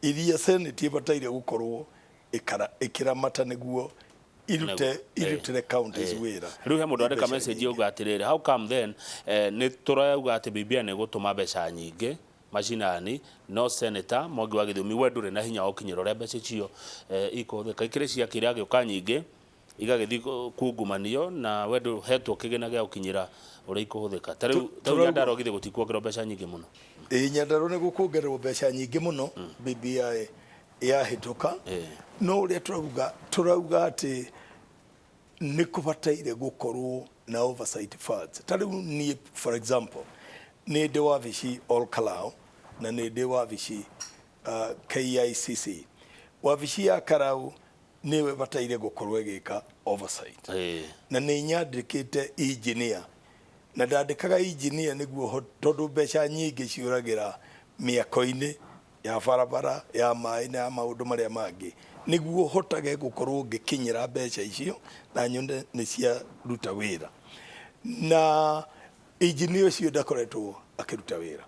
iria senate ibataire gukorwo ikiramata niguo irutire counties wira. Riu he mundu andika message uga atiriri, how come then ni turauga ati BBI ni gutuma mbeca nyingi macinani no Seneta Mwangi wa Githiomi we nduri na hinya ukinyira ria mbeca cio ikuthika ikiri cia kiria gioka nyingi igagithi kungumanio na we ndu hetwo kigina gia ukinyira uria ikuthika. Tariu Nyandarua githi gutikuongerwo mbeca nyingi muno. Nyandarua ni gukuongerwo mbeca nyingi muno BBI yahituka no uria turauga ati ni kubataire gukorwo na oversight funds. Tariu ni for example ni de wavici all Kalau na ni de wavici KICC. Wavici ya Karau ni we bataire gukorwo gika oversight. Na ni nyandikite engineer na ndandikaga engineer niguo tondu mbeca nyingi ciuragira miako-ini ya barabara ya mai na maundu maria mangi niguo hotage gukorwo ngikinyira mbeca icio na nyonde ni cia ruta wira na engineer ucio ndakoretwo akiruta wira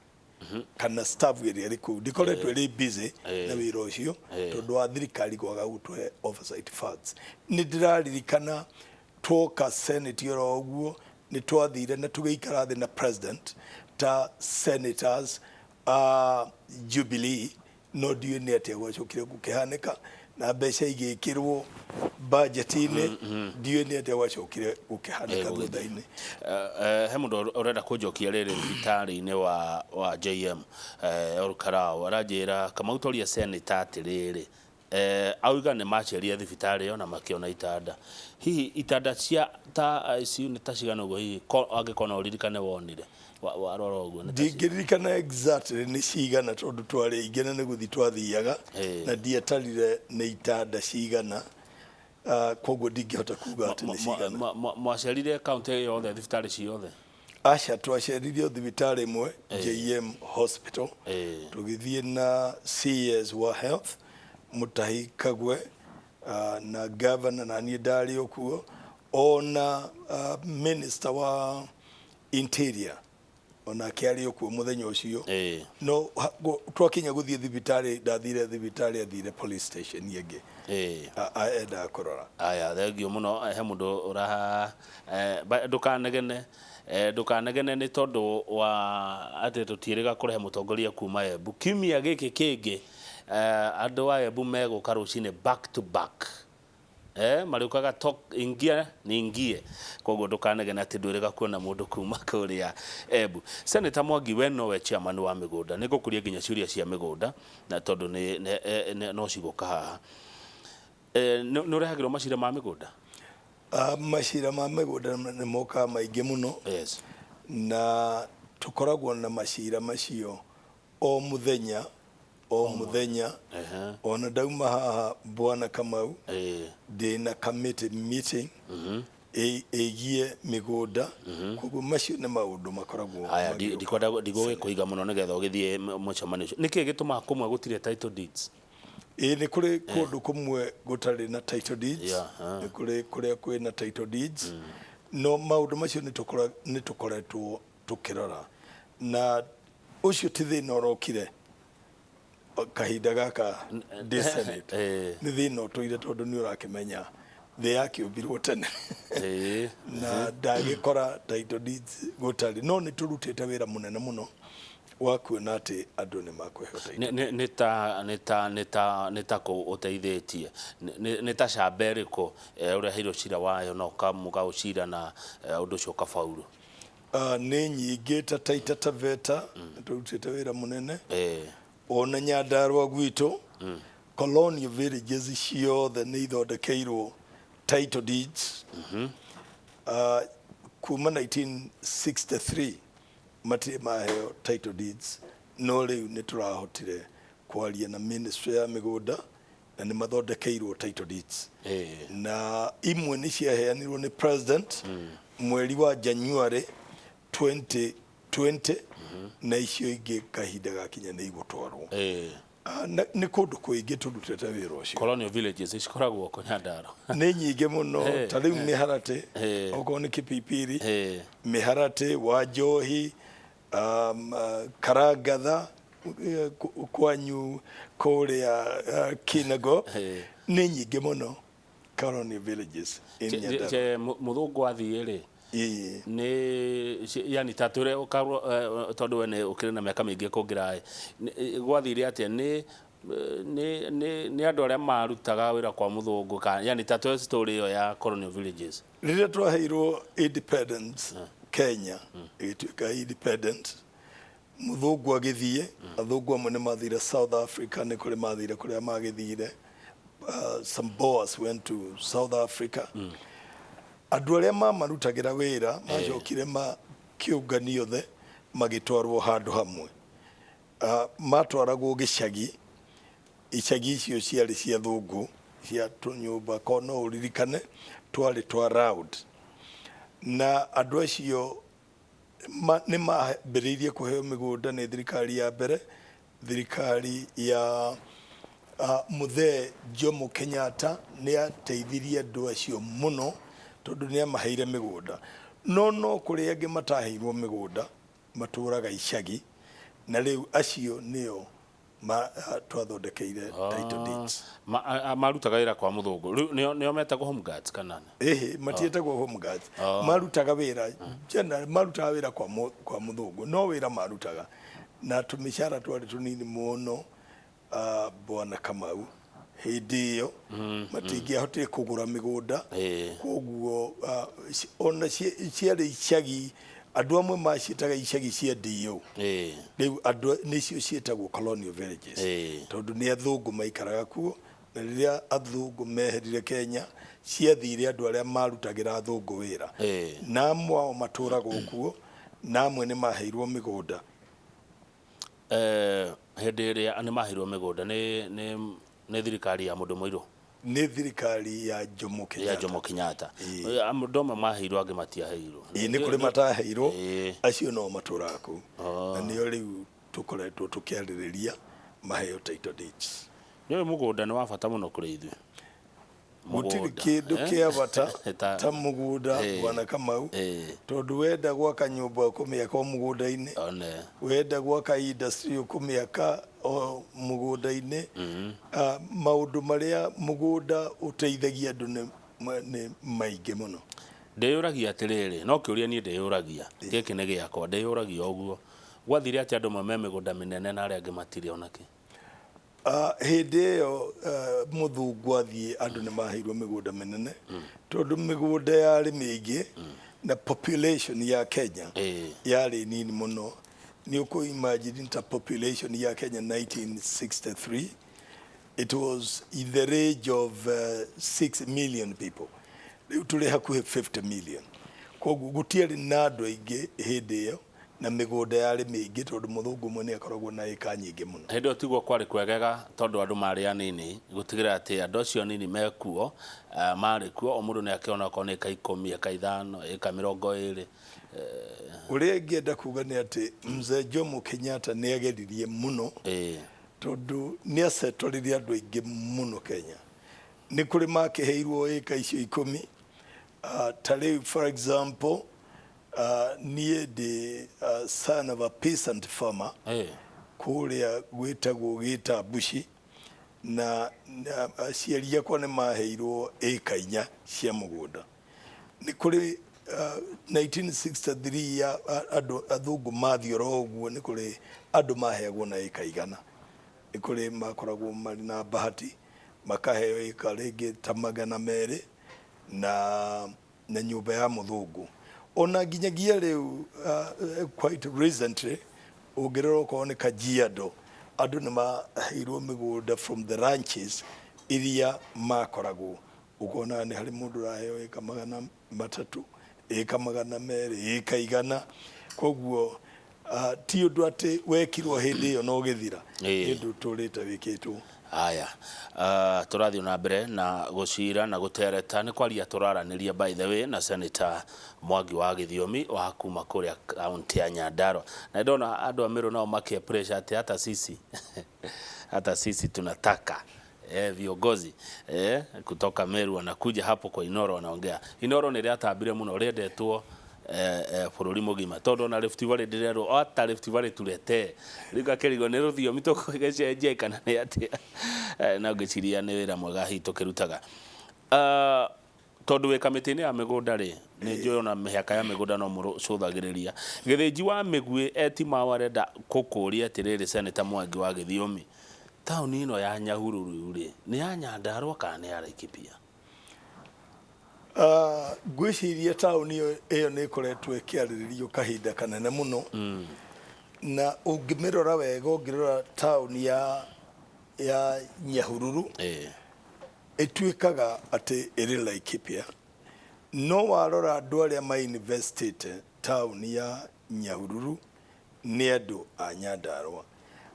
kana staff iria riku ndikoretwo ri busy na wira ucio tondu wa thirikari kwaga gutwe oversight funds. Ni ndiraririkana twoka senate oro uguo ni twathire na tugeikara thi na president ta senators Jubilee no ndiu ni atia gwacukire gukihanika na mbeca igikirwo budget-ini ndiu ni atia gwacukire gukihanika thutha-ini. He mundu urenda kunjokia riri thibitari-ini wa JM Karau aranjira kamautoria Seneta atiriri auga ni maceria thibitari yo na makiona itanda hihi itanda cia ta ICU ni ta cigana uguo hihi angikona uririkane wonire warora uguo ndingirikana exactly ni cigana tondu twari ingene ni guthi twathiaga na ndietarire ni itanda cigana koguo ndingihota kuga ati ni cigana. Mwacerire county yothe thibitari ciothe? Acha twaceririe thibitari imwe JM hospital tugithie na CS wa health Mutahi Kagwe na governor na ni ndari okuo ona minister wa interior ona kiari okuo muthenya ucio no twakinya guthie thibitari ndathire thibitari athire police station yenge aenda kurora. Aya thengio muno he mundu uraha ndukanegene ni tondu wa ati tutiriga kurehe mutongoria kuma Embu kiumia giki kingi andu a Embu meguka rucine back to back mariukaga ingia ni ingie koguo ndukanegene ati ndwiriga kuona mundu kuma kuria Embu. Seneta Mwangi we nowe chairman wa migunda nigukuria nginya ciuria cia migunda na tondu no ciguka haha no rehagirwo macira ma migunda macira ma migunda ni moka maingi muno na tukoragwo na macira macio o muthenya ona dauma haha bwana Kamau ndina committee meeting egie migunda koguo macio ni maundu makoragwo aya ndikwenda kuiga muno nigetha ugithie mucemani niki gituma kumwe gutire title deeds ni kuri kundu kumwe gutari na title deeds ni kuri kuria kwina title deeds no maundu macio ni tukoretwo tukirora na ucio ti thina urokire kahinda gaka Senate ni thina utoire tondu ni urakimenya the yakiumbirwo tene na ndagikora title deeds gutari no ni turutite wira munene muno wakuona ati andu ni makwehota nita ko uteithitie nita camberiko uria hiro cira wayo no kamuga ucira na undu cio kafaulu ni nyingi ta Taita Taveta turutite wira munene ona Nyandarua gwitu colonial villages ciothe ni ithondekeirwo title deeds kuma 1963 mati maheo title deeds no riu ni turahotire kwaria na ministry ya migunda na ni mathondekeirwo title deeds na imwe ni ciaheanirwo ni president mweri wa January 2020 na icio ingi kahinda gakinya ni igutwarwo ni kundu kuingi turutete wira ucio colonial villages cikoragwo ko Nyandarua ni nyingi muno ta riu miharate ogo ni Kipipiri miharate wa Njohi Karagatha kwanyu kuria Kinago nĩ nyingĩ mũno colonial villages in Nyandarua. Mũthũngũ athiĩ rĩ nĩ yani ta tũre ũkarwo tondũ we nĩ ũkĩrĩ na mĩaka mĩingĩ kũngira gwathire atĩa nĩ andũ arĩa marutaga wĩra kwa mũthũngũ ka yani ta tũre story ĩyo ya colonial villages rĩrĩa twaheirwo independence Kenya ĩgĩtuĩka independent mũthũngũ agĩthiĩ athũngũ amwe nĩ mathire South Africa nĩ kũrĩ mathire kũrĩa magĩthire some Boers went to South Africa andũ arĩa mamarutagĩra wĩra macokire kĩũnganio the magĩtwarwo handũ hamwe matwaragwo gĩcagi icagi icio ciarĩ cia thũngũ cia tũnyũmba ko no ũririkane twarĩ twa round na andũ acio nĩ mambĩrĩirie kũheo mĩgũnda nĩ thirikari ya mbere thirikari ya Mũthee Jomo Kenyatta nĩ ateithirie andũ acio mũno tondũ nĩ amaheire mĩgũnda no kũrĩ angĩ mataheirwo mĩgũnda matũraga icagi na rĩu acio nĩo twathondekeire title deeds marutaga wĩra kwa mũthũngũ rĩu nĩo metagwo home guards kana matiĩtagwo home guards marutaga wĩra marutaga wĩra kwa mũthũngũ no wĩra marutaga na tũmĩcara twarĩ tũnini mũno Bwana Kamau hĩndĩ ĩyo matingĩahotire kũgũra mĩgũnda koguo ona ciarĩ icagi andũ amwe maciĩtaga icagi cia DO rĩu andũ nĩcio ciĩtagwo colonial villages tondũ nĩ athũngũ maikaraga kuo na rĩrĩa athũngũ meherire Kenya ciathire andũ arĩa marutagĩra athũngũ wĩra na amwe ao matũraga kuo na amwe nĩ maheirwo mĩgũnda hĩndĩ ĩrĩa nĩ maheirwo mĩgũnda nĩ thirikari ya mũndũ mũirũ nĩ thirikari ya Jomo Kenyatta andũ amwe maheirwo angĩ matiaheirwo nĩ kũrĩ mataheirwo acio no matũraga kũu na nĩo rĩu tũkoretwo tũkĩarĩrĩria maheo title deeds nĩ mũgũnda nĩ wa bata mũno kũrĩ ithuĩ gũtirĩ kĩndũ kĩa bata ta mũgũnda Bwana Kamau tondũ wenda gwaka nyũmba ũkũmĩaka o mũgũnda-inĩ wenda gwaka industry ũkũmĩaka o mũgũnda-inĩ maũndũ marĩa mũgũnda ũteithagia andũ nĩ maingĩ mũno ndĩyũragia atĩrĩrĩ no kĩũria niĩ ndĩyũragia gĩkĩ nĩ gĩakwa ndĩyũragia ũguo gwathire atĩ andũ mamwe mĩgũnda mĩnene na arĩa angĩ matirĩ onakĩ hĩndĩ ĩyo mũthũngũ athiĩ andũ nĩ maheirwo mĩgũnda mĩnene tondũ mĩgũnda yarĩ mĩingĩ na population ya Kenya yarĩ nini mũno nĩ ũkũ-imagine ta population ya Kenya 1963 it was in the range of 6 million people rĩu tũrĩ hakuhĩ 50 million koguo gũtiarĩ na andũ aingĩ hĩndĩ ĩyo na mĩgũnda yarĩ mĩingĩ tondũ mũthũngũ ũmwe nĩ akoragwo na ĩka nyingĩ mũno hĩndĩ ĩyo tiguo kwarĩ kwegega tondũ andũ marĩ anini gũtigĩrĩra atĩ andũ acio anini mekuo marĩ kuo o mũndũ nĩ akĩona okorwo nĩ ĩka 10 ĩka 5 ĩka 20 ũrĩa ngĩenda kuga nĩ atĩ Mzee Jomo Kenyatta nĩ ageririe mũno tondũ nĩ acetoririe andũ aingĩ mũno Kenya nĩ kũrĩ makĩheirwo ĩka icio 10 ta rĩu for example niĩ ndĩ son of a peasant farmer kũrĩa gwĩtagwo Gĩtambuci na aciari akwa nĩ maheirwo ĩka 4 cia mũgũnda nĩ kũrĩ 1963 andũ athũngũ mathiora ũguo nĩ kũrĩ andũ maheagwo na ĩka 100 nĩ kũrĩ makoragwo marĩ na bahati makaheo ĩka rĩngĩ ta 200 na nyũmba ya mũthũngũ ona nginyagia rĩu quite recently ũngĩrora okorwo nĩ Kajiado andũ nĩ maheirwo mĩgũnda from the ranches iria makoragwo ũkona nĩ harĩ mũndũ ũraheo ĩka 300 ĩka 200 ĩka 100 koguo ti ũndũ atĩ wekirwo hĩndĩ ĩyo no gĩthira hĩndĩ tũrĩte wĩkĩtwo aya tũrathiĩ na mbere na gũcira na gũtereta nĩ kwaria tũraranĩria by the way na Seneta Mwangi wa Githiomi wa kuma kũrĩa kaunti ya Nyandarua na ndona andũ a Meru nao makia pressure ati hata sisi tunataka viongozi kutoka Meru wanakuja hapo kwa Inoro wanaongea Inoro nĩ rĩatambire mũno rĩendetwo bũrũri mũgima tondu na Rift Valley ndirerwo ata Rift Valley turete rĩu akĩrigwo nĩ rũthiomi tũgĩcenjia kana nĩ atĩa na ngĩciria nĩ wĩra mwega hihi tũkĩrutaga tondu wĩ kamĩtĩ-inĩ ya mĩgũnda rĩ nĩ njũĩ ona mĩhaka ya mĩgũnda no mũcũthagĩrĩria gĩthĩnji wa mĩguĩ etima warenda kũkũria atĩrĩrĩ Seneta Mwangi wa Githiomi taũni ĩno ya Nyahururu rĩ nĩ ya Nyandarua kana nĩ ya Laikipia? Ngwĩciria taũni ĩyo nĩ ĩkoretwo ĩkĩarĩrĩrio kahinda kanene mũno na ũngĩmĩrora wega ũngĩrora taũni ya Nyahururu ĩtuĩkaga atĩ ĩrĩ Laikipia no warora andũ arĩa mainvestĩte taũni ya Nyahururu nĩ andũ a Nyandarua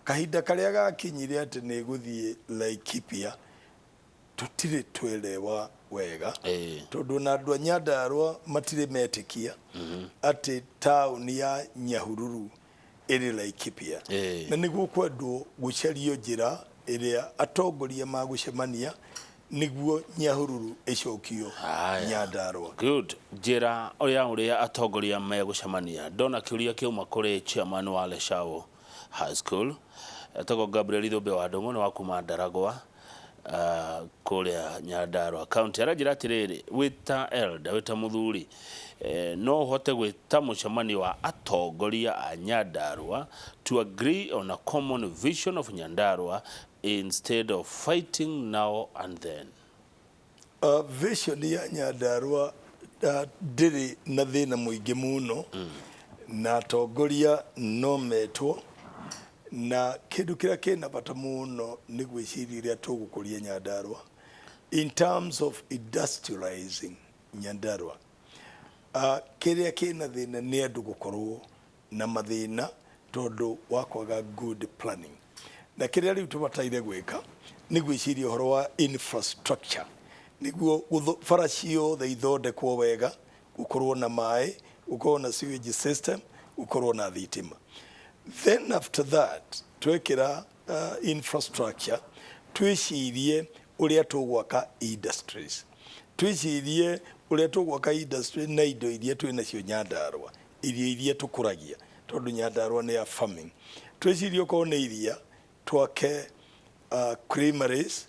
kahinda karĩa gakinyire atĩ nĩ gũthiĩ Laikipia tũtirĩ twelewa wega tondu na andũ a Nyandarua matirĩ metĩkia atĩ taũni ya Nyahururu ĩrĩ Laikipia na nĩguo kwendwo gũcario njĩra ĩrĩa atongoria magũcemania nĩguo Nyahururu ĩcokio Nyandarua. Good. Njĩra ũrĩa atongoria megũcemania ndona kĩũria kĩuma kũrĩ chairman wa Leshao High School etagwo Gabriel Ithũmbe wa Ndũng'ũ nĩ wa kuma Ndaragwa kũrĩa Nyandarua county aranjĩra atĩrĩrĩ wĩta elder wĩta mũthuri no ũhote gwĩta mũcemanio wa atongoria a Nyandarua to agree on a common vision of Nyandarua instead of fighting now and then. Vision ya Nyandarua ndĩrĩ na thĩna mũingĩ mũno na atongoria no metwo na kĩndũ kĩrĩa kĩna bata mũno nĩ gwĩciria ũrĩa tũgũkũria Nyandarua in terms of industrializing Nyandarua. Kĩrĩa kĩna thĩna nĩ andũ gũkorwo na mathĩna tondũ wa kwaga good planning na kĩrĩa rĩu tũbataire gwĩka nĩ gwĩciria ũhoro wa infrastructure nĩguo bara ciothe ithondekwo wega gũkorwo na maĩ gũkorwo na sewage system gũkorwo na thitima. Then after that twekĩra infrastructure twĩcirie ũrĩa tũgwaka industries twĩcirie ũrĩa tũgwaka industry na indo iria twĩ nacio Nyandarua iria tũkũragia tondũ Nyandarua nĩ ya farming twĩcirie okorwo nĩ iria twake creameries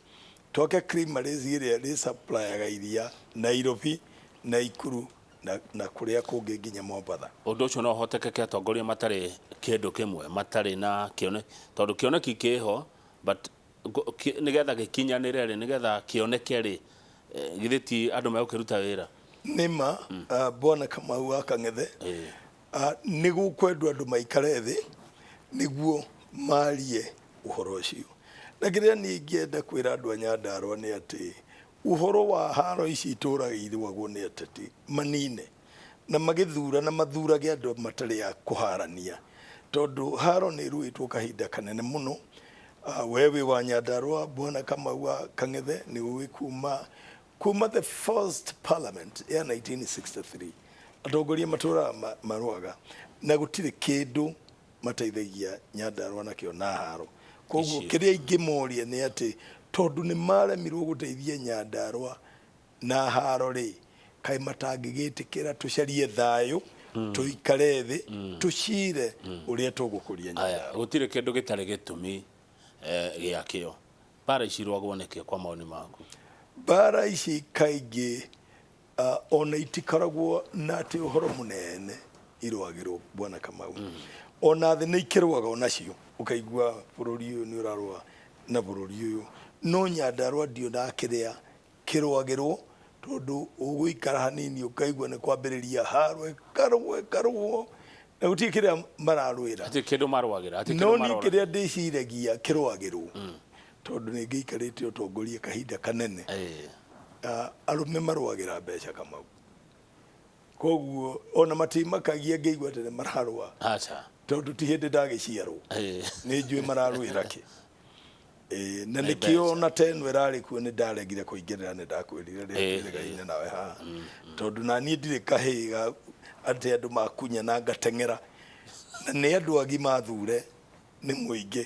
iria rĩ supplyaga iria Nairobi Naikuru na kũrĩa kũngĩ nginya Mombasa. Ũndũ ũcio no ũhotekeke atongoria matarĩ kĩndũ kĩmwe matarĩ na kĩone tondũ kĩoneki kĩho but nĩgetha gĩkinyanĩre rĩ nĩgetha kĩoneke rĩ githĩ ti andũ megũkĩruta wĩra nĩma bwana Kamau akang'ethe nĩ gũkwendwo andũ maikare thĩ nĩguo marie ũhoro ũcio na kĩrĩa niĩ ingĩenda kwĩra andũ a Nyandarua nĩ atĩ uhoro wa haro ici itũragĩirwo nĩ ateti manine na magĩthura na mathurage andũ matarĩ a kũharania tondu haro nĩ ruĩtwo kahinda kanene mũno wewe wa Nyandarua bwana Kamau Kang'ethe nĩ ũĩ kuma the first parliament ya 1963 atongoria matũra marwaga na gũtirĩ kĩndũ mateithagia Nyandarua nakĩo na haro koguo kĩrĩa ingĩmoria nĩ atĩ tondu nĩ maremirwo gũteithia Nyandarua na haro rĩ kaĩ matangĩgĩtĩkĩra tũcarie thayũ tũikare thĩ tũcire ũrĩa tũgũkũria Nyandarua. Gũtirĩ kĩndũ gĩtarĩ gĩtũmi gĩakĩo bara ici irwagwo nĩkĩo kwa maoni maku? Bara ici kaingĩ ona itikaragwo na atĩ ũhoro mũnene irwagĩrwo bwana Kamau ona thĩ nĩ ikĩrwaga onacio ũkaigua bũrũri ũyũ nĩ ũrarũa na bũrũri ũyũ no Nyandarua ndionaga kĩrĩa kĩrwagĩrwo tondu ũgũikara hanini ũkaigua nĩ kwambĩrĩria haro ĩkarũo na gũtirĩ kĩrĩa mararũĩra atĩ kĩndũ marwagĩra no nĩ kĩrĩa ndĩciragia kĩrwagĩrwo tondu nĩ ngĩikarĩte ũtongoria kahinda kanene arũme marwagĩra mbeca Kamau koguo ona matimakagia ngĩigua atĩ nĩ mararũa tondu ti hĩndĩ ndagĩciarwo nĩ njũĩ mararũĩra kĩ na nĩkĩo ona teno ĩrarĩ kuo nĩ ndaregire kũingĩrĩra nĩ ndakwĩrire rĩrĩgaine nawe haha tondu na niĩ ndirĩ kahĩga atĩ andũ makunya na ngateng'era na nĩ andũ agima thure nĩ mũingĩ.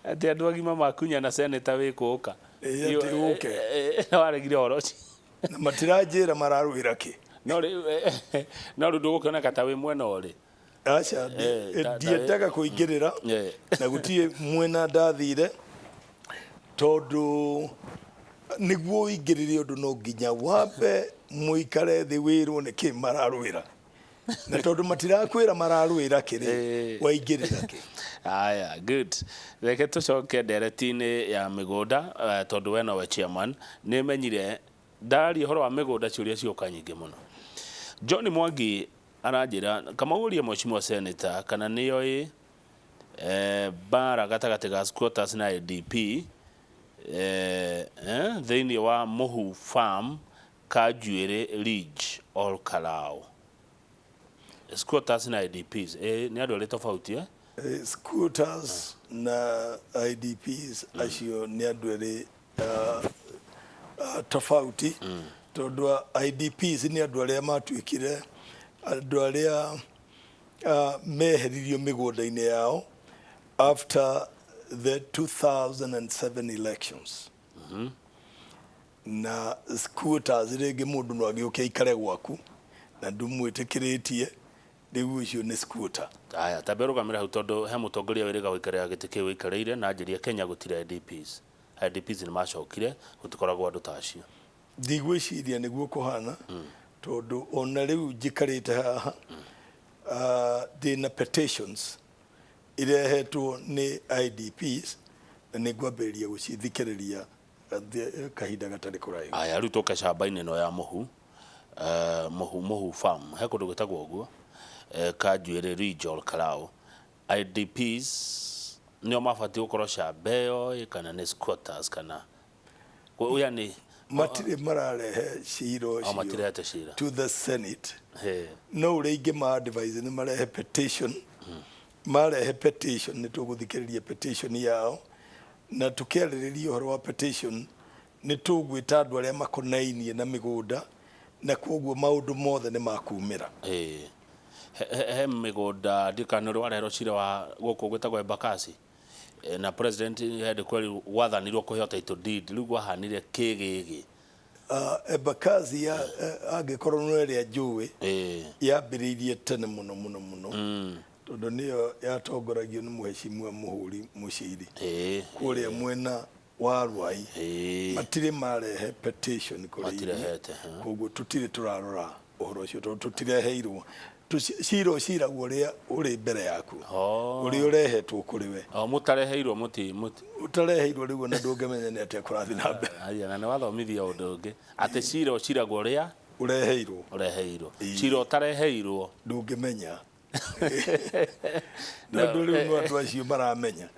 ati andu agima makunya na seneta wikuka ati uke waregire oroci na matiranjira mararwira ki no ndu gukoneka ta wi mwena uri acha ndiendaga kuingirira na gutie mwena ndathire tondu niguo ingirire undu no nginya wambe muikare thi wirwo ni ki mararwira na tondu matirakwira mararwira kiri waingirira ki aya good reke tucoke ndereti-ini ya migunda tondu we nowe chairman ni menyire ndari horo wa migunda ciuria ciuka nyingi muno John Mwangi aranjira kama uria mheshimiwa senator kana niyo bara gatagati ga squatters na ADP thiini wa Muhu Farm Kajuire Ridge All Kalau squatters na IDPs ni andu ari tofauti squatters na IDPs acio ni andu ari tofauti tondu IDPs ni andu aria matuikire andu aria meheririo migunda-inĩ yao after the 2007 elections na squatters ringi mundu no agiuke ikare gwaku na ndumwitikiretie riu ucio ni squatter aya taberugamira hau tondu he mutongoria wiriga wikarira giti kiu ikareire na njiria Kenya gutire IDPs ni macokire gutikoragwo andu tacio ndigwiciria niguo kuhana tondu ona riu njikarite haha ndina petitions irehetwo ni IDPs na nigwambiria gucithikiriria kahinda gatari kuraihu aya riu tuke shamba-ini no ya Muhu Farm he kundu gwitagwo uguo Kajuire Ridge All Kalau IDPs nio mabati gukorwo shamba iyo kana ni squatters kana yani matire mararehe ciro matirete cira to the Senate no uri ingi ma advise ni marehe petition marehe petition ni tuguthikiriria petition yao na tukiaririria uhoro wa petition ni tugwita andu aria makonainie na migunda na koguo maundu mothe ni makumira he migunda ndikana uri warehero cira wa guku gwitagwo Embakasi na president hede kweli wathanirwo kuheo title deed riu gwahanire kigigi Embakasi agikorwo no area njui yambiriirie tene muno tondu niyo yatongoragio ni mheshimiwa Muhuri Muciri kuria mwena wa Rwai matire marehe petition kuri koguo tutire turarora uhoro ucio tondu tutireheirwo cira uria uri mbere yaku uri urehetwo kuri we mutareheirwo muti utareheirwo riu na ndungemenya ni atia kurathi na mbere aya na wathomithia undu ungi ati cira uria ureheirwo cira utareheirwo ndungemenya na nduri no andu acio maramenya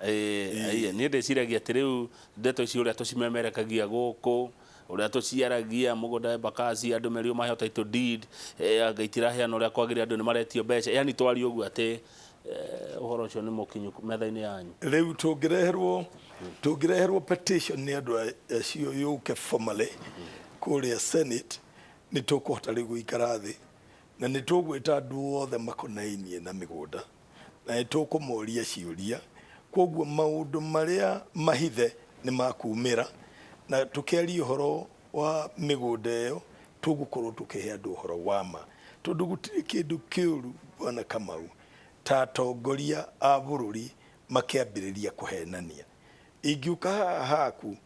ni ndiciragia ati riu ndeto icio uria tucimemerekagia guku uria tuciaragia mugunda Embakasi andu merio maheo title deed agaitira heana uria kwagire andu ni maretio mbeca yani twari uguo ati uhoro ucio ni mukinyu metha-ini yanyu riu tungireherwo petition ni andu acio yuke formally kuria Senate ni tukuhota riu guikara thi na ni tugwita andu othe makonainie na migunda na ni tukumoria ciuria koguo maundu maria mahithe ni makumira na tukiaria uhoro wa migunda iyo tugukorwo tukihe andu uhoro wa ma tondu gutiri kindu kiuru bwana Kamau ta atongoria a bururi makiambiriria kuhenania ingiuka haku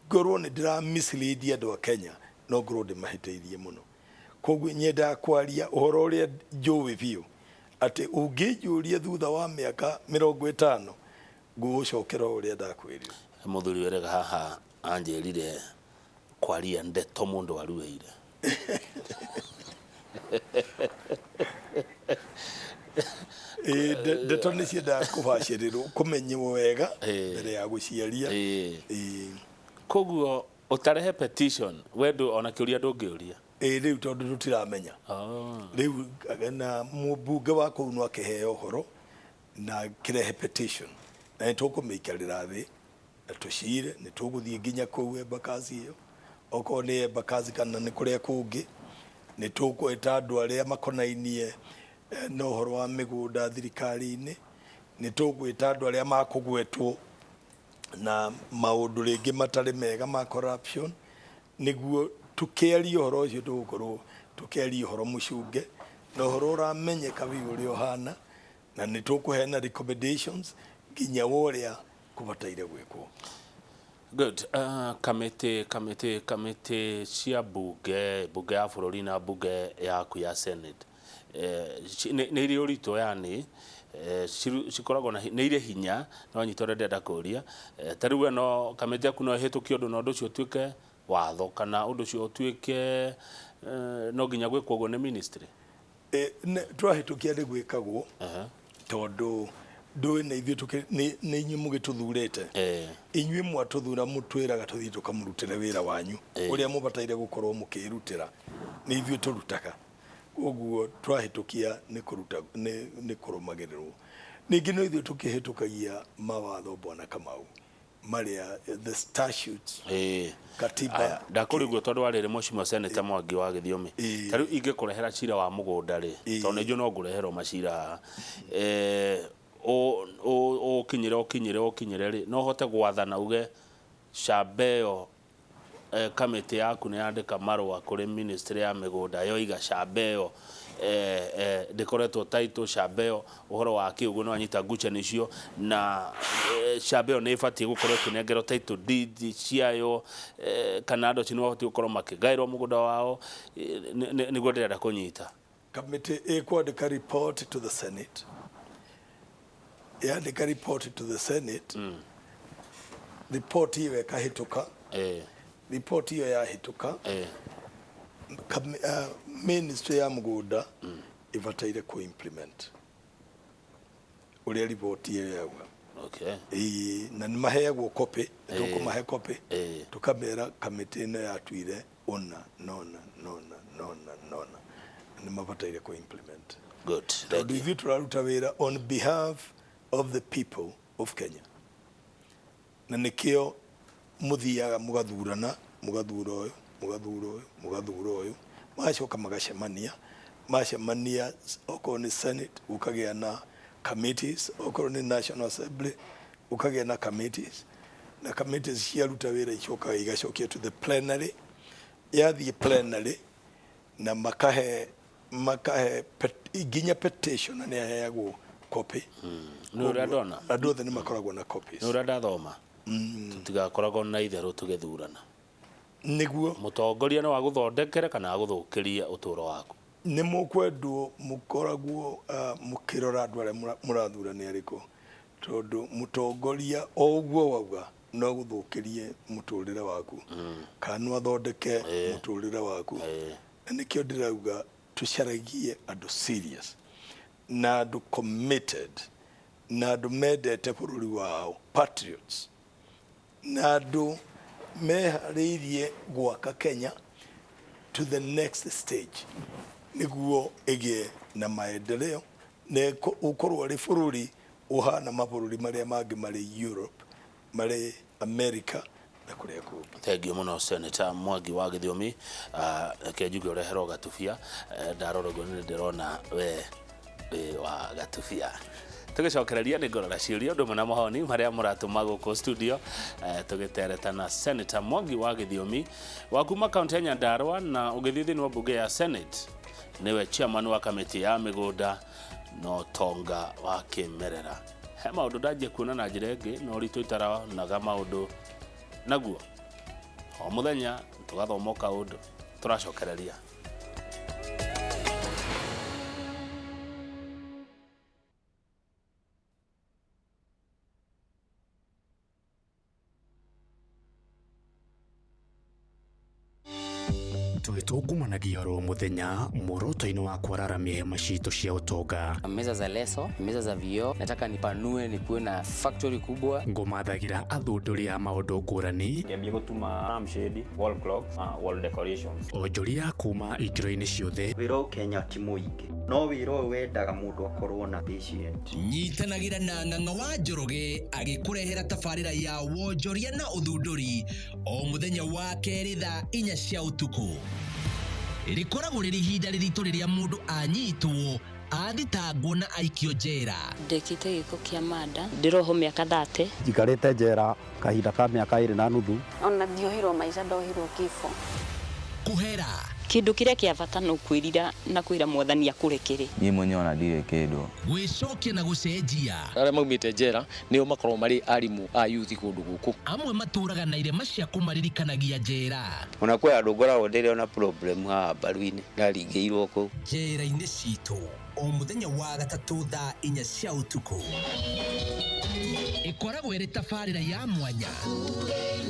ngorwo ni ndira mislead andu a Kenya no ngorwo ndimahiteirie muno koguo nyenda kwaria uhoro uria njui biu ati ungijuria thutha wa miaka 50 ngucokera uria ndakwirire muthuri werega haha anjerire kwaria ndeto mundu warueire ndeto ni cienda kubacirirwo kumenywo wega mbere ya guciaria koguo utarehe petition wendu ona kiuria ndungiuria riu tondu tutiramenya riu na mubunge wa kuu no akiheo horo na kirehe petition na nitukumikarira thi tucire ni tuguthie nginya kuu Embakasi iyo oko ni Embakasi kana ni kuria kungi ni tukweta andu aria makonainie no horo wa migunda thirikari-ini ni tugwita andu aria makugwetwo na maundu ringi matari mega ma corruption niguo tukiaria horo ucio tugukorwo tukiaria horo mucunge na horo uramenyeka biu uri ohana na ni tukuheana recommendations nginya woria kubataire gwikwo. Good. Kamite cia bunge ya bururi na bunge yaku ya Senate nĩ iri ũritũ yani cikoragwo na nĩ ire hinya no nyitore ndenda kũria tarĩu no kamite yaku no ĩhĩtũkie ũndũ na ũndũ ũcio ũtuĩke watho kana ũndũ ũcio ũtuĩke no nginya gwĩkwo ũguo nĩ ministry twahĩtũkia nĩ gwĩkagwo tondũ ndũĩ na ithuĩ nĩ inyuĩ mũgĩtũthurĩte inyuĩ mwatũthura mũtwĩraga tũthiĩ tũkamũrutĩre wĩra wanyu ũrĩa mũbataire gũkorwo mũkĩrutĩra nĩ ithuĩ tũrutaga ũguo twahĩtũkia nĩ kũruta nĩ kũrũmagĩrĩrwo ningĩ no ithuĩ tũkĩhĩtũkagia mawatho Bwana Kamau marĩa the statutes katiba ndakũriguo tondũ warĩrĩ Mheshimiwa Seneta Mwangi wa Githiomi tarĩu ingĩkũrehera cira wa mũgũnda rĩ tondũ nĩ njũ no ngũreherwo macira kinyire ri no hote gwathana uge Shabeo kamite yaku ne yandika marwa kuri ministry ya migunda yoiga Shabeo ndikoretwo title Shabeo uhoro wake uguo no anyita nguche nicio na Shabeo ne ibatie gukorwo kinengero title deed ciayo kana ando cini wahoti gukorwo makigairwo mugunda wao niguo ndirenda kunyita kamite ikwandika report to the Senate yandika report to the Senate report hiyo yakahituka report hiyo yahituka ministry ya mugunda ibataire ku implement uria report hiyo yauga na nimaheagwo copy tukumahe copy tukamera kamiti ino yatuire ona nona nimabataire ku implement. Good. Do you turaruta wira on behalf of the people of Kenya na nikio muthiaga mugathurana mugathuro uyu macoka magacemania okorwo ni Senate ukagia na committees okorwo ni National Assembly ukagia na committees na committees ciaruta wira icoka igacokia to the plenary yathie plenary na makahe nginya petition na yaheagwo copy nura ndona andũ othe nĩ makoragwo na copies nura ndathoma tutigakoragwo na itherũ tugithurana niguo mutongoria no aguthondekere kana aguthukiria uturo waku nĩ mũkwendwo mũkoragwo mũkĩrora andũ arĩa mũrathurania arĩkũ tondũ mũtongoria o ũguo wauga no gũthũkĩrie mũtũrĩre waku kana athondeke mũtũrĩre waku nĩkĩo ndĩrauga tucaragie andũ serious na andũ committed na andũ mendete bũrũri wao patriots na andũ meharĩirie gwaka Kenya to the next stage niguo ĩgĩe na maendeleo na ũkorwo arĩ bũrũri ũhana mabũrũri marĩa mangĩ marĩ Europe marĩ America na kũrĩa kũngĩ. Thank you muno Seneta Mwangi wa Githiomi kenjuge ũreherwo gatubia ndarorogwo nĩ ndĩrona we wa gatubia tugicokereria ni ngorora ciuria ndu muna mahoni maria muratuma guku studio tugitereta na Seneta Mwangi wa Githiomi wa kuma county ya Nyandarua na ugithithi ni bunge ya Senate niwe chairman wa kamiti ya migunda no tonga wa kimerera he maundu ndaje kuona na njira ingi no ritu itara naga maundu naguo o muthenya tugathoma kaundu turacokereria. Tukumanagia ro muthenya muroto-ini wa kwararamia mashito cia utonga meza za leso meza za vioo nataka nipanue nikuwe na factory kubwa ngomathagira athunduri a maundu ngurani ngiambia gutuma lampshade wall clocks wall decorations onjoria kuma ikiro-ini ciothe wiro Kenya ti muingi no wiro wendaga mundu akorwo na patient nyitanagira na ng'ang'a wa Njoroge agikurehera tabarira ya wonjoria na uthunduri o muthenya wa keri thaa 4 cia utuku rikoragwo riri ihinda riritu riria mundu anyitwo athitangwo na aikio njera. Ndekite giko kia mada ndiroho miaka 30 njikarite njera kahinda ka miaka 2 na nuthu. ona ndiohirwo maica ndohirwo kifo. Kuhera kindu kiria kia bata no kwirira na kwira mwathani akurekere. Ni mwenyewe ona ndire kindu gwicokia na gucenjia. Aria maumite njera nio makorwo mari arimu a youth kundu guku. Amwe maturaga na irema cia kumaririkanagia njera. Ona kwa andu ngoragwo ndiri ona problem ha baruini ndaringiirwo ku. Njera-ini citu o muthenya wa gatatu thaa 4 cia utuku. Ikoragwo iri tabarira ya mwanya.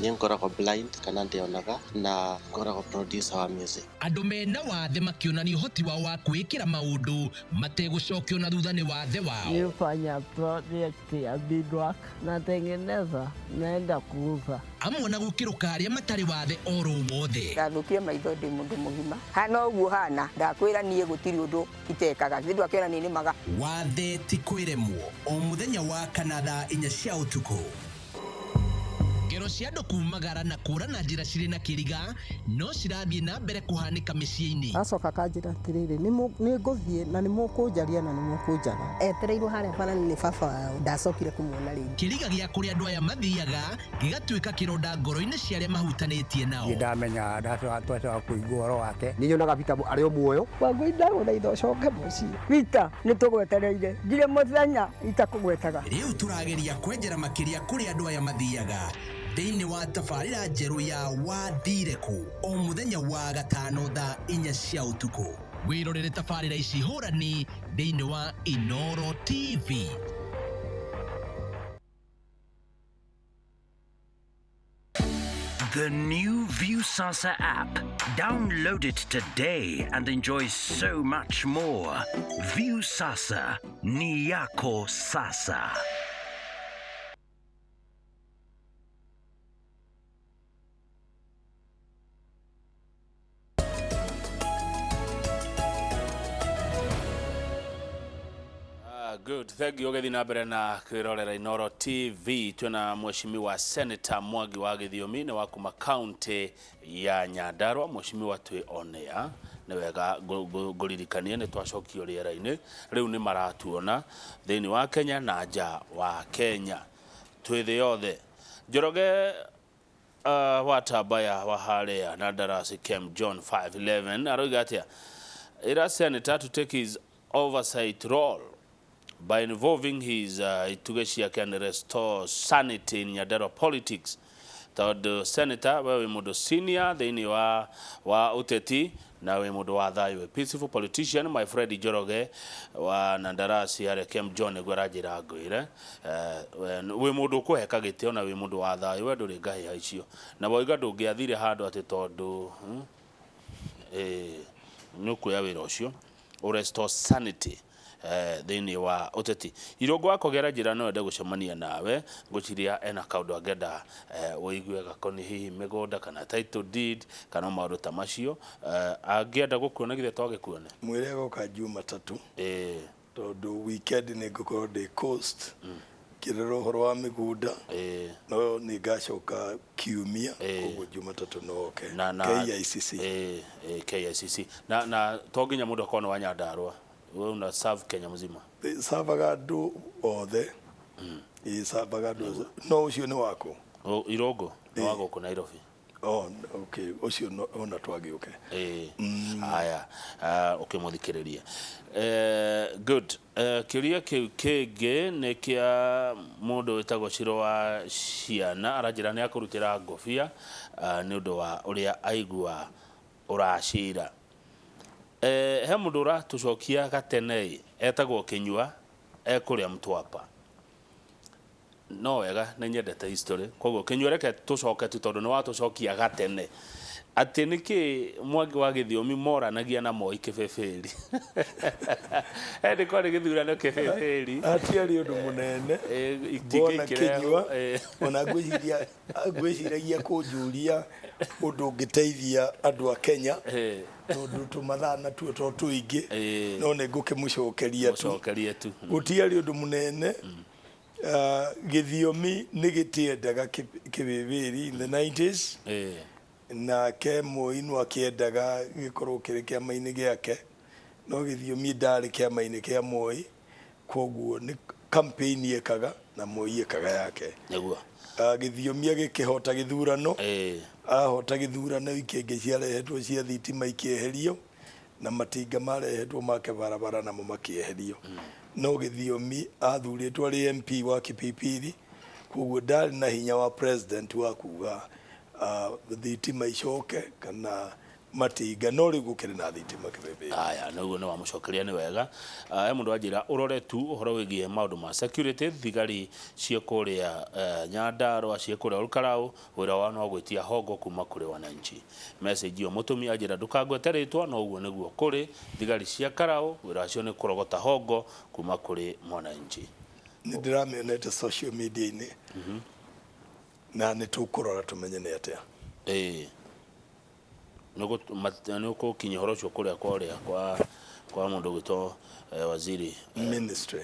Ni ngoragwo blind kana ndionaga na ngoragwo producer wa music. Andu mena wathe makionania uhoti wao wa kwikira maundu mategucokio na thutha ni wathe wao. Nifanya project ya beadwork natengeneza naenda kuuza. Amwe na gukiruka aria matari wathe oro wothe. Ndathukie maitho ndi mundu mugima. Hana uguo hana ndakwira nie gutiri undu itekaga ndu akiona nini maga. Wathe ti kwiremwo o muthenya wa kana thaa 4 cia utuku. Ngero cia andu kumagara na kurana njira cirĩ na kĩriga no cirathiĩ na mbere kũhanĩka mĩciĩ-inĩ. Acoka kanjĩra atĩrĩrĩ nĩ ngũthiĩ na nĩ mũkũnjaria na nĩ mũkũnjara. Etereirwo harĩa bara nĩ baba wao ndacokire kũmuona rĩngĩ. Kĩriga gĩa kũrĩa andũ aya mathiaga gĩgatuĩka kĩronda ngoro-inĩ cia arĩa mahutanĩtie nao. Ndamenya ndacwa kũigua ũhoro wake. Nĩ nyonaga Peter arĩ o muoyo. Wangũ ndagũthaitha ũcoke mũciĩ. Peter nĩ tũgwetereire ngire mũthenya itakũgwetaga. Rĩu tũrageria kwenjera makĩria kũrĩa andũ aya mathiaga thĩinĩ wa tabarĩra njerũ ya wathire kũ o mũthenya wa gatano thaa 4 cia ũtukũ. Wĩrorere tabarĩra ici hũrani thĩinĩ wa Inooro TV. The new Viusasa app. Download it today and enjoy so much more. Viusasa ni yako sasa. Good. Thank you. Gethi na mbere na kwirorera Inooro TV. Twina mheshimiwa Seneta Mwangi Githiomi ni wa kuma county ya Nyandarua. Mheshimiwa twi onea ni wega nguririkanie ni twacokio riera-ini riu ni maratuona thiini wa Kenya na nja wa Kenya twi thi yothe. Njoroge watabaya wa haria na darasi Kem John 5:11 aroiga atia ira senator to take his oversight role by involving his itugecia can restore sanity in Nyandarua politics. The senator we mudo senior thini wa uteti na we mudo wa thayo, a peaceful politician. My friend Njoroge wa Nandarasi Haria Kem John gwarajira ngwire we mudo kuheka gitio na we mudo wa thayo we nduri ngahi haicio na boiga ndungiathire handu ati tondu nukuya wira ucio o restore sanity thini wa uteti irongo wako gera njira no ende gucemania nawe nguciria ena kaundu angenda wigue gakoni hihi migunda kana title deed kana maundu ta macio angenda gukuona githe twagikuone mwire goka Jumatatu tondu weekend ni ngukorwo ndi coast kirero horo wa migunda no ni ngacoka kiumia koguo Jumatatu no oke KICC na tonginya mundu akona wa Nyandarua we una serve Kenya mzima savaga andu othe savaga andu no ucio ni wako irongo ni wako ku Nairobi okay ucio ona twagiuke haya ukimuthikiriria good kiria kege ne kia mundu wetagwo Ciro wa ciana arajira ni akurutira ngofia ni undu wa uria aigua uracira he mundu uratucokia gatene etagwo Kinyua ekuria Mtwapa no wega na nyendete history koguo Kinyua reke tucoke tu tondu ni watucokia gatene ati niki Mwangi wa Githiomi moranagia na Moi Kibeberi ende kwari githurano Kibeberi ati ari undu munene bona Kinyua ona gwiciragia kunjuria undu ngiteithia andu a Kenya tondu tumathana tuo to tuingi no ne ngukimucokeria tu gutiari undu munene Githiomi ni gitiendaga Kibeberi in the 90s na ke Moi no akiendaga gikorwo kiri kiama-ini giake no Githiomi ndarĩ kĩama-inĩ kĩa Moi koguo nĩ campaign yekaga na Moi yekaga yake nĩguo Githiomi agĩkĩhota gĩthurano ahota gĩthurano ikĩngĩ ciarehetwo cia thitima ikĩeherio na matinga marehetwo make barabara namo makĩeherio no Githiomi athurĩtwo arĩ MP wa Kipipiri koguo ndarĩ na hinya wa president wa kuga thitima icoke kana matinga no rĩu gũkĩrĩ na thitima Kipipiri. Aya nĩguo nĩ wamũcokeria nĩ wega mũndũ wanjĩra ũrore tu ũhoro wĩgiĩ maũndũ ma security thigari ciĩkũrĩa Nyandarua ciĩkũrĩa Olkarau wĩra wao no gwĩtia hongo kuma kũrĩ wananchi message yo mũtumia anjĩra ndũkagwete rĩtwa no ũguo nĩguo kũrĩ thigari cia Karau wĩra wacio nĩ kũrogota hongo kuma kũrĩ mwananchi. Nĩ ndĩramĩonete social media-inĩ na nĩ tũkũrora tũmenye nĩ atĩa. Nuko kinyi horo cio kuria kwa mundu gwito waziri ministry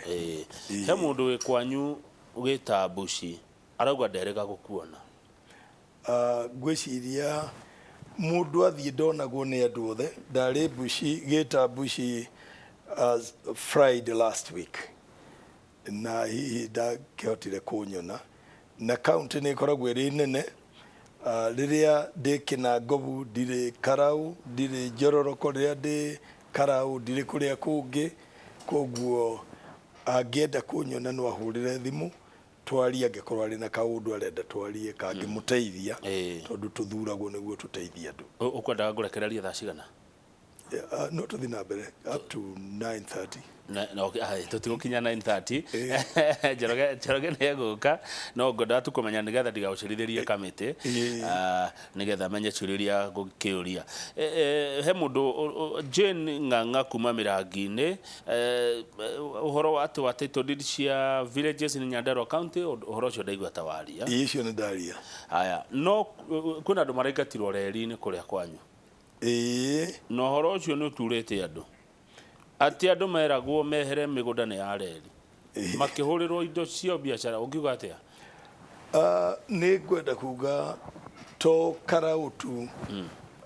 he mundu wi kwanyu ugita bushi arauga nderega gukuona gwiciria mundu athie ndonagwo ni andu othe ndari bushi gita bushi Friday last week na hihi ndakĩhotire kunyona na county nĩ ikoragwo ĩrĩ nene riria ndikina ngobu ndire Karau ndire Njororoko riria ndi Karau ndire kuria kungi koguo angĩenda kunyona no ahurire thimu twari angĩkorwo ari na kaundu arenda twarie kangĩmuteithia tondu tuthuragwo nĩguo tuteithia andu ukwendaga ngurekereria thaa cigana no tuthi na mbere up to 9:30 na okay tutigukinya 9:30 Njoroge nĩ egũka no ngwenda tukumenya nĩgetha ndigaucirithĩrie kamĩtĩ nĩgetha menye ciũria ngũkĩũria he mũndũ Jane Ng'ang'a kuma Mĩrangi-inĩ ũhoro wa atĩ wa title deed cia villages in Nyandarua County ũhoro ũcio ndaigua ta waria icio nĩ ndaria haya no kwĩna andũ maraingatirwo reri-inĩ kũrĩa kwanyu no horo ũcio nĩ ũturĩte andũ ati andu meragwo mehere mĩgũnda nĩ ya reri makĩhũrĩrwo indo cia biacara ũngiuga atĩa nĩ ngwenda kuga to Karau tu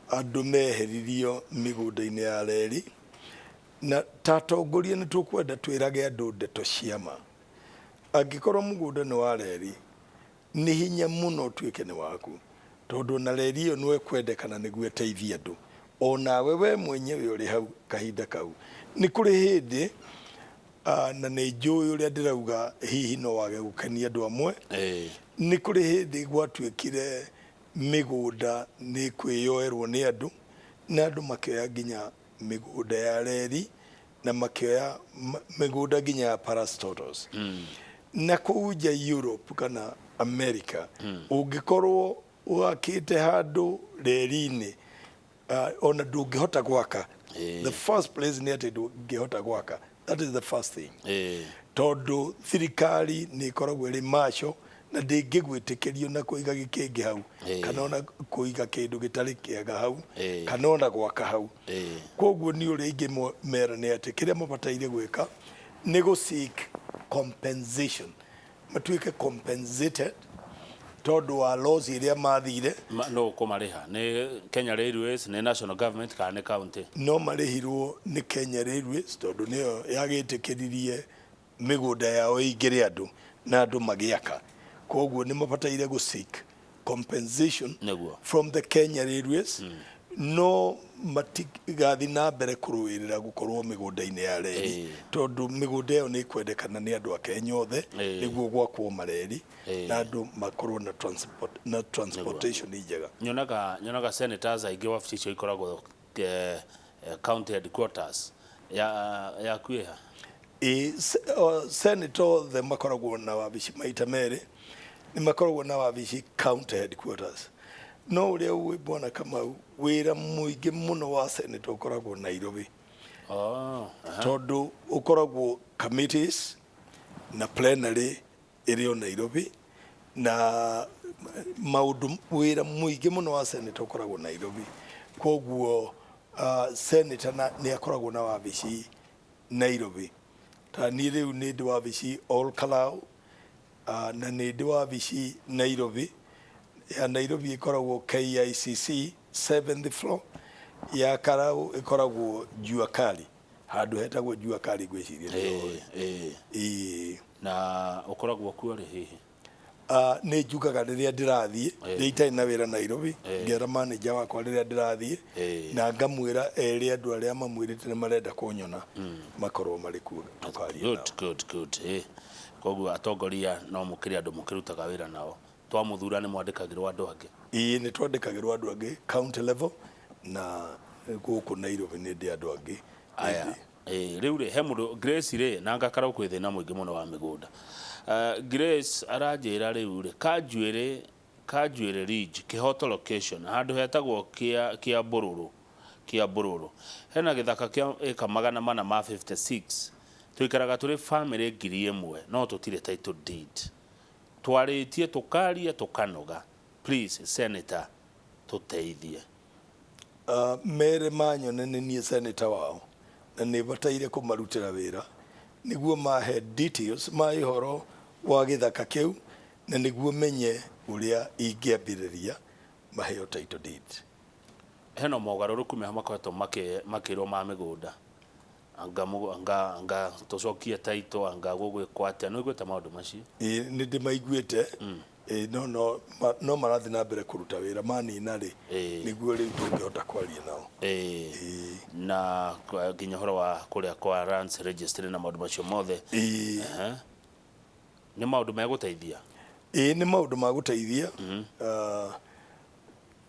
andu meheririo mĩgũnda-inĩ ya reri na tatongoria nĩ tũkwenda twĩrage andũ ndeto ciama angĩkorwo mũgũnda nĩ wa reri nĩ hinya mũno tuĩke nĩ waku tondu na reri ĩyo nĩ kwendekana nĩguo ĩteithie andũ onawe we mwenyewe ũrĩ hau kahinda kau nĩ kũrĩ hĩndĩ na nĩ njũĩ ũrĩa ndĩrauga hihi no wage gũkenia andũ amwe nĩ kũrĩ hĩndĩ gwatuĩkire mĩgũnda nĩ kwĩyoerwo nĩ andũ na andũ makĩoya nginya mĩgũnda ya reri na makĩoya mĩgũnda nginya ya parastotals na kũu nja Europe kana America ũngĩkorwo wakĩte handũ reri-inĩ ona ndũngĩhota gwaka the first place nĩ atĩ ndũngĩhota gwaka that is the first thing tondu thirikari nĩ ikoragwo ĩrĩ macho na ndĩngĩgwĩtĩkĩrio na kũiga gĩkĩngĩ hau kana ona kũiga kĩndũ gĩtarĩ kĩega hau kana ona gwaka hau koguo nĩ ũrĩa ingĩ mera nĩ atĩ kĩrĩa mabataire gwĩka nĩ gũ-seek compensation matuĩke compensated tondu wa laws iria mathire no kũmarĩha nĩ Kenya Railways nĩ national government kana nĩ county no marĩhirwo nĩ Kenya Railways tondu nĩyo yagĩtĩkĩririe mĩgũnda yao ĩingĩre andũ na andũ magĩaka koguo nĩ mabataire gũ-seek compensation from the Kenya Railways no matigathi na mbere kũrũĩrĩra gũkorwo mĩgũnda-inĩ ya reri tondu mĩgũnda ĩyo nĩ kwendekana nĩ andũ a Kenya othe nĩguo gwakwo mareri na andũ makorwo na transportation njega nyonaga senators aingĩ wabici icio ikoragwo county headquarters ya kwĩha senator othe makoragwo na wabici maita merĩ nĩ makoragwo na wabici county headquarters no ũrĩa ũĩ bwana Kamau wĩra mũingĩ mũno wa senator ũkoragwo Nairobi tondu ũkoragwo committees na plenary ĩrĩ o Nairobi na maũndũ wĩra mũingĩ mũno wa senator ũkoragwo Nairobi koguo senator nĩ akoragwo na wabici Nairobi ta niĩ rĩu nĩ ndĩ wabici Olkarau na nĩ ndĩ wabici Nairobi ya Nairobi ikoragwo KICC 7th floor ya Karau ikoragwo Jua Kali handu hetagwo jua kari gwiciria na ukoragwo ku ari hihi nĩ njugaga rĩrĩa ndĩrathiĩ rĩrĩa itarĩ na wĩra Nairobi ngera manager wakwa rĩrĩa ndĩrathiĩ na ngamwĩra erĩ andũ arĩa mamwĩrĩte nĩ marenda kũnyona makorwo marĩ kuo tukaria good koguo atongoria no mũkĩrĩ andũ mũkĩrutaga wĩra nao twamuthura nĩ mwandĩkagĩrwo andũ angĩ nĩ twandĩkagĩrwo andũ angĩ county level na gũkũ Nairobi nĩ ndĩ andũ angĩ aya rĩu rĩ he mũndũ Grace rĩ na ngakara kwĩ thĩna mũingĩ mũno wa mĩgũnda Grace aranjĩra rĩu rĩ Kanjuĩrĩ Ridge Kĩhoto location handũ hetagwo kĩa Mbũrũrũ hena gĩthaka kĩa eka 456 tuikaraga tũrĩ family 1000 no tũtirĩ title deed twarĩtie tukaria tukanoga please senator tuteithie mere manyone nĩ niĩ senator wao na nĩ bataire kũmarutĩra wĩra nĩguo mahe details ma ihoro wa gĩthaka kĩu na nĩguo menye ũrĩa ingĩambĩrĩria maheo title deed hena mogarũrũku meho makoretwo makĩrwo ma mĩgũnda anga tucokie title anga gũgwĩkwo atĩa no igwĩte maũndũ macio nĩ ndĩmaiguĩte no marathi na mbere kũruta wĩra manina rĩ nĩguo rĩu tũngĩhota kwaria nao na nginya horo wa kũrĩa kwa lands registry na maũndũ macio mothe nĩ maũndũ megũteithia nĩ maũndũ magũteithia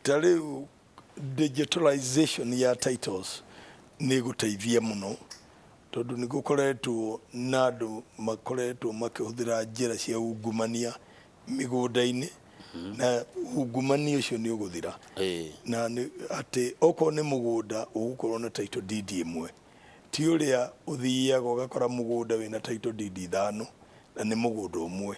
ta rĩu digitalization ya titles nĩ gũteithia mũno tondũ nĩ gũkoretwo na andũ makoretwo makĩhũthĩra njĩra cia ungumania mĩgũnda-inĩ na ungumania ũcio nĩ ũgũthira na atĩ okorwo nĩ mũgũnda ũgũkorwo na title deed ĩmwe ti ũrĩa ũthiaga ũgakora mũgũnda wĩna title deed 5 na nĩ mũgũnda ũmwe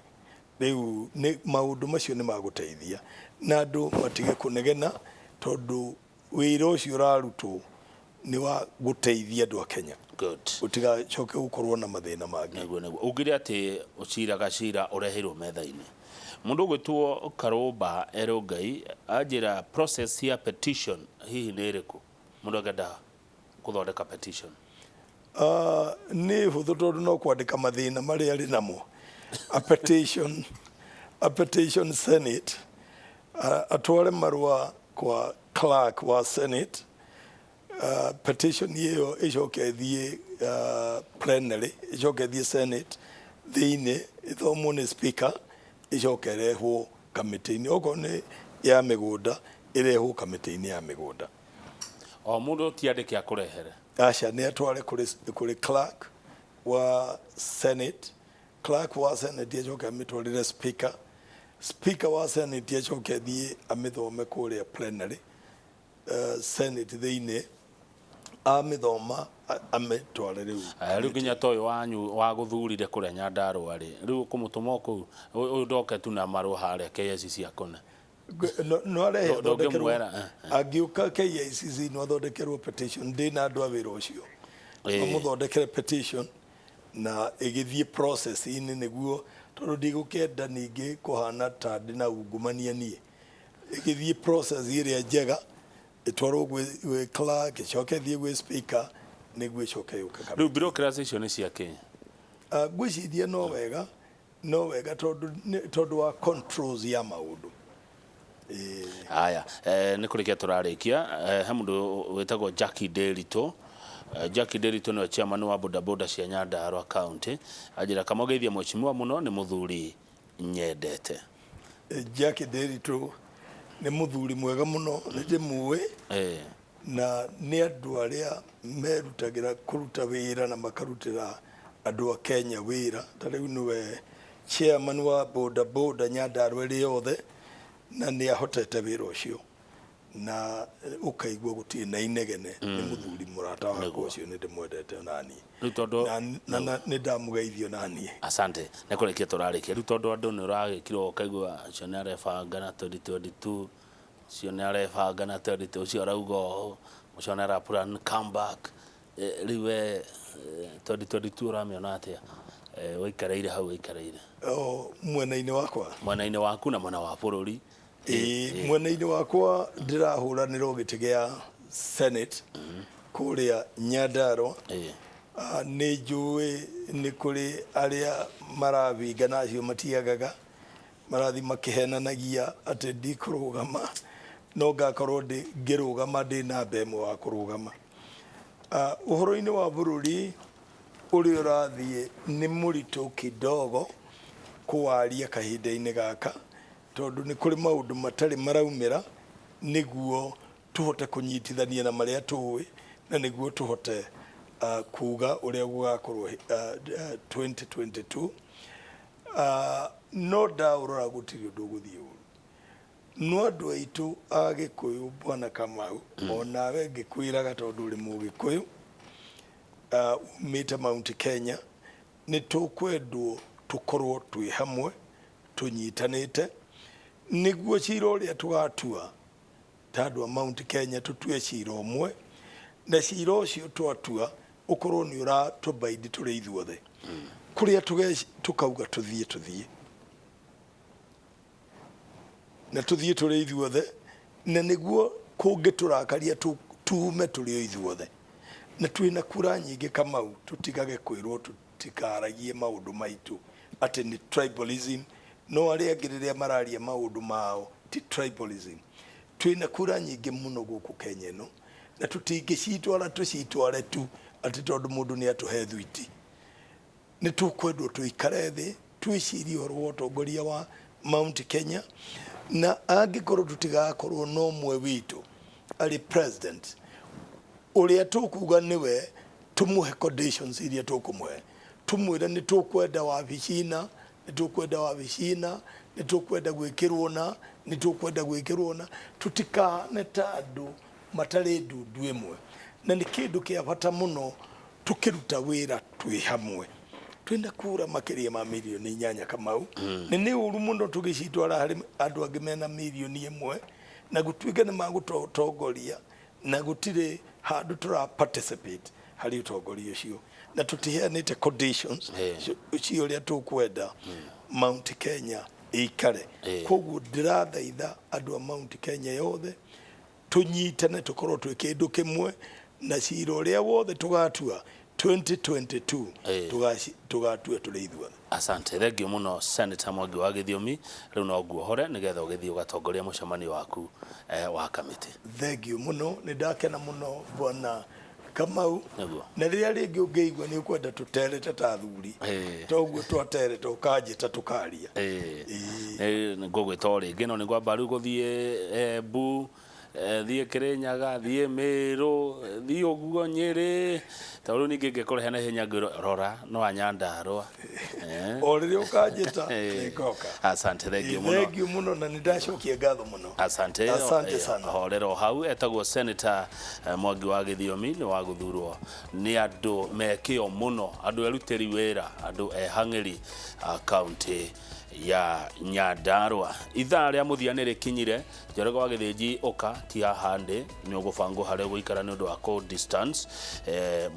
rĩu maũndũ macio nĩ magũteithia na andũ matige kũnegena tondũ wĩra ũcio ũrarutwo nĩ wa gũteithia andũ a Kenya ũtigacoke gũkorwo na mathĩna mangĩ ugire atĩ ũciraga cira ũreheirwo metha-inĩ mundu gwĩtwo Karũmba Erũngai anjĩra process ya petition hihi nĩ ĩrĩkũ mundu angĩenda gũthondeka petition nĩ hũthũ tondũ no kwandĩka mathĩna marĩa arĩ namo a petition Senate atware marũa kwa clerk wa Senate petition hiyo icoke thiĩ plenary icoke thiĩ Senate thĩinĩ ithomwo nĩ speaker icoke ĩrehwo kamĩtĩ-inĩ okorwo nĩ ya mĩgũnda ĩrehwo kamĩtĩ-inĩ ya mĩgũnda o mũndũ tiandĩke akũrehere aca nĩ atware kũrĩ clerk wa Senate icoke amĩtwarĩre speaker wa Senate icoke thiĩ amĩthome kũrĩa plenary Senate thĩinĩ amĩthoma amĩtware rĩu nginya toyũ wanyu wa gũthurire kũrĩa Nyandarũa rĩ rĩu kũmũtũma kũu ũyũ ndoke tu na marũa harĩa KICC ciakone no arehe angĩũka KICC no athondekerwo petition ndĩ na andũ a wĩra ũcio amũthondekere petition na ĩgĩthiĩ process-inĩ nĩguo tondũ ndigũkĩenda ningĩ kũhana ta ndĩ na ungumania niĩ ĩgĩthiĩ process ĩrĩa njega itwarwo gwĩ clerk icoke thiĩ gwĩ speaker nĩguo icoke yũke rĩu bureaucracy icio nĩ cia kĩ ngwĩciria no wega tondũ wa controls ya maũndũ haya nĩ kũrĩkia tũrarĩkia he mũndũ wĩtagwo Jackie Nderitu nĩwe chairman wa bodaboda cia Nyandarũa county anjĩra kamũgeithia mheshimiwa mũno nĩ mũthuri nyendete Jackie Nderitu nĩ mũthuri mwega mũno nĩ ndĩmũĩ na nĩ andũ arĩa merutagĩra kũruta wĩra na makarutĩra andũ a Kenya wĩra ta rĩu nĩwe chairman wa bodaboda Nyandarũa ĩrĩ yothe na nĩ ahotete wĩra ũcio na ũkaigua gũtirĩ na inegene nĩ mũthuri mũrata wakwa ũcio nĩ ndĩmwendete naniĩ na nĩ ndamũgeithio naniĩ asante nĩ kũrĩkia tũrarĩkia rĩu tondũ andũ nĩ ũragĩkirwo ũkaigua ũcio nĩ arebanga na 2022 ũcio nĩ arebanga na 2022 ũcio arauga ũcio nĩ araplan comeback rĩu 2022 ũramĩona atĩa wĩikareire hau wĩikareire mwena-inĩ wakwa mwena-inĩ waku na mwena wa bũrũri mwena-inĩ wakwa ndĩrahũranĩra gĩtĩ gĩa Senate kũrĩa Nyandarũa nĩ njũĩ nĩ kũrĩ arĩa maravinga nacio matiagaga marathi makĩhenanagia atĩ ndikũrũgama no ngakorwo ngĩrũgama ndĩ namba ĩmwe wa kũrũgama. Ũhoro-inĩ wa bũrũri ũrĩa ũrathiĩ nĩ mũritũ kidogo kũwaria kahinda-inĩ gaka tondũ nĩ kũrĩ maũndũ matarĩ maraumĩra nĩguo tũhote kũnyitithania na marĩa tũĩ na nĩguo tũhote kuga ũrĩa gũgakorwo 2022. No ndaũrora gũtirĩ ũndũ ũgũthiĩ ũru. No andũ aitũ a Gĩkũyũ Bwana Kamau onawe ngĩkwĩraga tondũ ũrĩ Mũgĩkũyũ umĩte Mount Kenya nĩ tũkwendwo tũkorwo twĩ hamwe tũnyitanĩte nĩguo cira ũrĩa tũgatua ta andũ a Mount Kenya tũtue cira ũmwe na cira ũcio twatua ũkorwo nĩ ũratũbaidi tũrĩ ithuothe kũrĩa tũkauga tũthiĩ na tũthiĩ tũrĩ ithuothe na nĩguo kũngĩtũrakaria tuume tũrĩ o ithuothe na twĩna kura nyingĩ Kamau tũtigage kwĩrwo tũtikaragie maũndũ maitũ atĩ nĩ tribalism no arĩa angĩ rĩrĩa mararia maũndũ mao ti tribalism. Twĩna kura nyingĩ mũno gũkũ Kenya ĩno na tũtingĩcitwara tũcitware tu atĩ tondũ mũndũ nĩ atũhe thwiti. Nĩ tũkwendwo tũikare thĩ twĩcirie ũhoro wa ũtongoria wa Mount Kenya na angĩkorwo tũtigakorwo no ũmwe witũ arĩ president ũrĩa tũkuga nĩwe tũmũhe conditions iria tũkũmũhe tũmwĩre nĩ tũkwenda wabicina nĩ tũkwenda wabicina nĩ tũkwenda gwĩkĩrwo na tũtikane ta andũ matarĩ ndundu ĩmwe na nĩ kĩndũ kĩa bata mũno tũkĩruta wĩra twĩ hamwe. Twĩna kura makĩria ma milioni 8 Kamau nĩ ũru mũno tũgĩcitwara harĩ andũ angĩ mena milioni 1 na gũtuĩka nĩ magũtongoria na gũtirĩ handũ tũra participate harĩ ũtongoria ũcio na tũtiheanĩte conditions cio ũrĩa tũkwenda Mount Kenya ĩikare. Koguo ndĩrathaitha andũ a Mount Kenya yothe tũnyitane tũkorwo twĩ kĩndũ kĩmwe na cira ũrĩa wothe tũgatua 2022 tugatua tũrĩ ithuothe. Asante, thengio mũno Seneta Mwangi wa Githiomi, rĩu no nguohore nĩgetha ũgĩthiĩ ũgatongoria mũcemanio waku wa kamĩtĩ. Thengio mũno, nĩ ndakena mũno Bwana Kamau na rĩrĩa rĩngĩ ũngĩigua nĩ ũkwenda tũterete ta athuri toguo twaterete ũkanjĩta tũkaria. Ngũgwĩta o rĩngĩ no nĩ ngwamba rĩu gũthiĩ Embu thiĩ Kĩrĩnyaga thiĩ Mĩrũ thiĩ ũguo Nyĩrĩ tondũ ningĩ ngĩkũrehe na hinya ngĩrora no Nyandarua o rĩrĩa ũkanjĩta nĩngoka. Asante, thengio mũno na nĩ ndacokia ngatho mũno. Asante sana. Horero hau etagwo Seneta Mwangi wa Githiomi nĩ wa gũthurwo nĩ andũ mekĩo mũno andũ erutĩri wĩra andũ ehang'ĩri kaunti ya Nyandarua. Ithaa rĩa mũthia nĩ rĩkinyire Njoroge wa Gĩthĩnji ũka ti haha ndĩ nĩ ũgũbangwo harĩa gũikara nĩ ũndũ wa cold distance.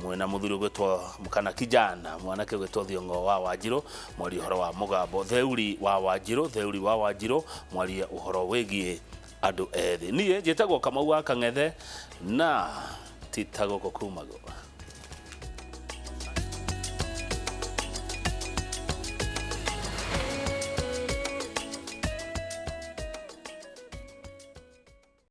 Mwena mũthuri ũgwĩtwo kana kijana mwanake ũgwĩtwo Thiong'o wa Wanjirũ mwaria ũhoro wa mũgambo, Theuri wa Wanjirũ mwaria ũhoro wĩgiĩ andũ ethĩ. Niĩ njĩtagwo Kamau wa Kang'ethe na titagũkũ Kumago.